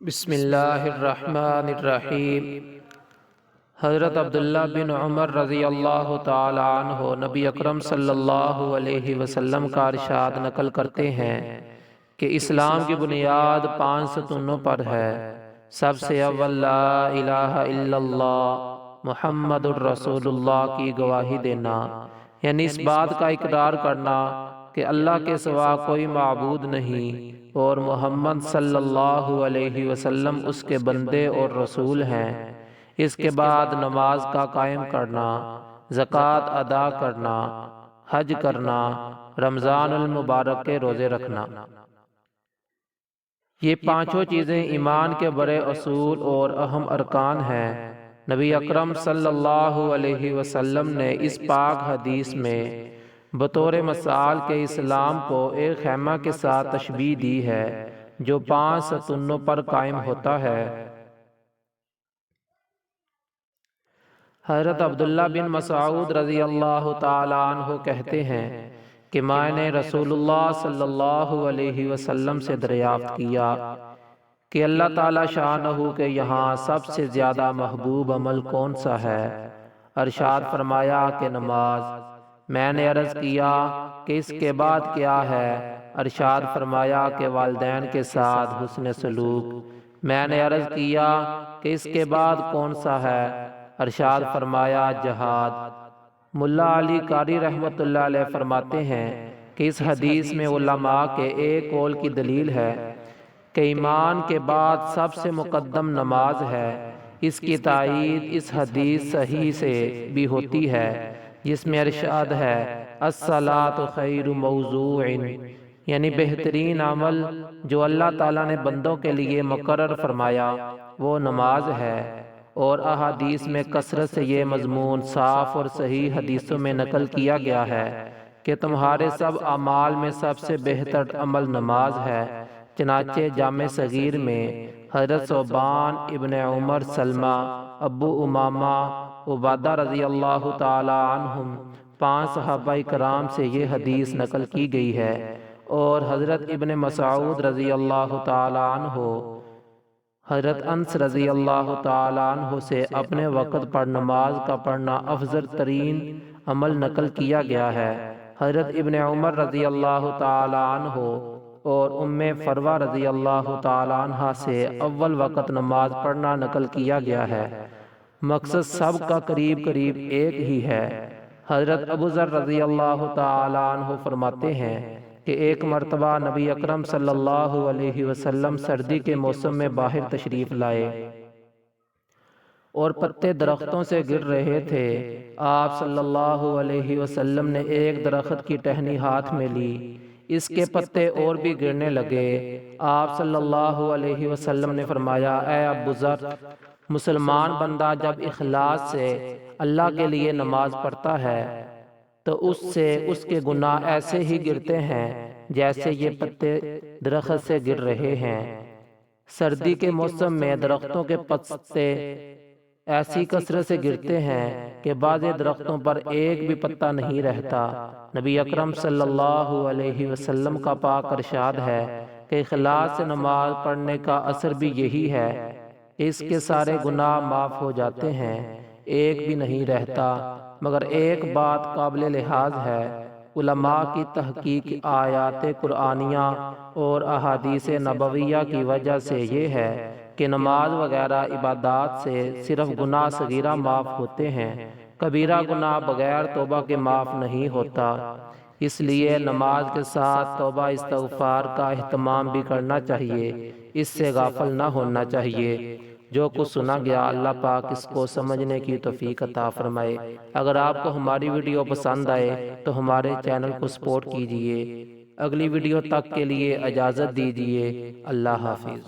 بسم اللہ الرحمن الرحیم۔ حضرت عبداللہ بن عمر رضی اللہ تعالی عنہ نبی اکرم صلی اللہ علیہ وسلم کا ارشاد نقل کرتے ہیں کہ اسلام کی بنیاد 5 ستونوں پر ہے۔ سب سے اول لا الہ الا اللہ محمد الرسول اللہ کی گواہی دینا، یعنی اس بات کا اقرار کرنا کہ اللہ کے سوا کوئی معبود نہیں اور محمد صلی اللہ علیہ وسلم اس کے بندے اور رسول ہیں۔ اس کے بعد نماز کا قائم کرنا، زکوٰۃ ادا کرنا، حج کرنا، رمضان المبارک کے روزے رکھنا۔ یہ پانچوں چیزیں ایمان کے بڑے اصول اور اہم ارکان ہیں۔ نبی اکرم صلی اللہ علیہ وسلم نے اس پاک حدیث میں بطور مثال کے اسلام کو ایک خیمہ کے ساتھ تشبیہ دی ہے جو 5 ستونوں پر قائم ہوتا ہے۔ حضرت عبداللہ بن مسعود رضی اللہ تعالی عنہ کہتے ہیں کہ میں نے رسول اللہ صلی اللہ علیہ وسلم سے دریافت کیا کہ اللہ تعالی شانہ کے یہاں سب سے زیادہ محبوب عمل کون سا ہے؟ ارشاد فرمایا کہ نماز۔ میں نے عرض کیا کہ اس کے بعد کیا ہے؟ ارشاد فرمایا کہ والدین کے ساتھ حسن سلوک۔ میں نے عرض کیا کہ اس کے بعد کون سا ہے؟ ارشاد فرمایا جہاد۔ ملا علی قاری رحمۃ اللہ علیہ فرماتے ہیں کہ اس حدیث میں علماء کے ایک قول کی دلیل ہے کہ ایمان کے بعد سب سے مقدم نماز ہے۔ اس کی تائید اس حدیث صحیح سے بھی ہوتی ہے جس میں ارشاد ہے الصلاۃ خیر موضوع، یعنی بہترین عمل جو اللہ تعالیٰ نے بندوں کے لیے مقرر فرمایا وہ نماز ہے۔ اور احادیث میں کثرت سے یہ مضمون صاف اور صحیح حدیثوں میں نقل کیا گیا ہے کہ تمہارے سب اعمال میں سب سے بہتر عمل نماز ہے۔ چنانچہ جامع صغیر میں حضرت ثوبان ابن عمر سلمہ، ابو امامہ، عبادہ رضی اللہ تعالی عنہم 5 صحابہ کرام سے یہ حدیث نقل کی گئی ہے۔ اور حضرت ابن مسعود رضی اللہ تعالی عنہ، حضرت انس رضی اللہ تعالی عنہ سے اپنے وقت پر نماز کا پڑھنا افضل ترین عمل نقل کیا گیا ہے۔ حضرت ابن عمر رضی اللہ تعالی عنہ اور ام فروہ رضی اللہ تعالی عنہ سے اول وقت نماز پڑھنا نقل کیا گیا ہے۔ مقصد سب کا قریب قریب ایک ہی ہے۔ حضرت ابو ذر رضی اللہ تعالی عنہ فرماتے ہیں کہ ایک مرتبہ نبی اکرم صلی اللہ علیہ وسلم سردی کے موسم میں باہر تشریف لائے اور پتے درختوں سے گر رہے تھے۔ آپ صلی اللہ علیہ وسلم نے ایک درخت کی ٹہنی ہاتھ میں لی، اس کے پتے اور بھی گرنے لگے۔ آپ صلی اللہ علیہ وسلم نے فرمایا اے ابو ذر، مسلمان بندہ جب اخلاص سے اللہ کے لیے نماز پڑھتا ہے تو اس سے اس کے گناہ ایسے ہی گرتے ہیں جیسے یہ پتے درخت سے گر رہے ہیں۔ سردی کے موسم میں درختوں کے پتے ایسی کثرت سے گرتے ہیں کہ بعض درختوں پر ایک بھی پتا نہیں رہتا۔ نبی اکرم صلی اللہ علیہ وسلم کا پاک ارشاد ہے کہ اخلاص سے نماز پڑھنے کا اثر بھی یہی ہے کہ اس کے سارے گناہ معاف ہو جاتے ہیں، ایک بھی نہیں رہتا۔ مگر ایک بات قابل لحاظ ہے، علماء کی تحقیق آیات قرآنیہ اور احادیث نبویہ کی وجہ سے یہ ہے کہ نماز وغیرہ عبادات سے صرف گناہ صغیرہ معاف ہوتے ہیں، کبیرہ گناہ بغیر توبہ کے معاف نہیں ہوتا۔ اس لیے نماز کے ساتھ توبہ استغفار کا اہتمام بھی کرنا چاہیے، اس سے غافل نہ ہونا چاہیے۔ جو کچھ سنا گیا اللہ پاک اس کو سمجھنے کی توفیق عطا فرمائے۔ اگر آپ کو ہماری ویڈیو پسند آئے تو ہمارے چینل کو سپورٹ کیجیے۔ اگلی ویڈیو تک کے لیے اجازت دیجیے۔ اللہ حافظ۔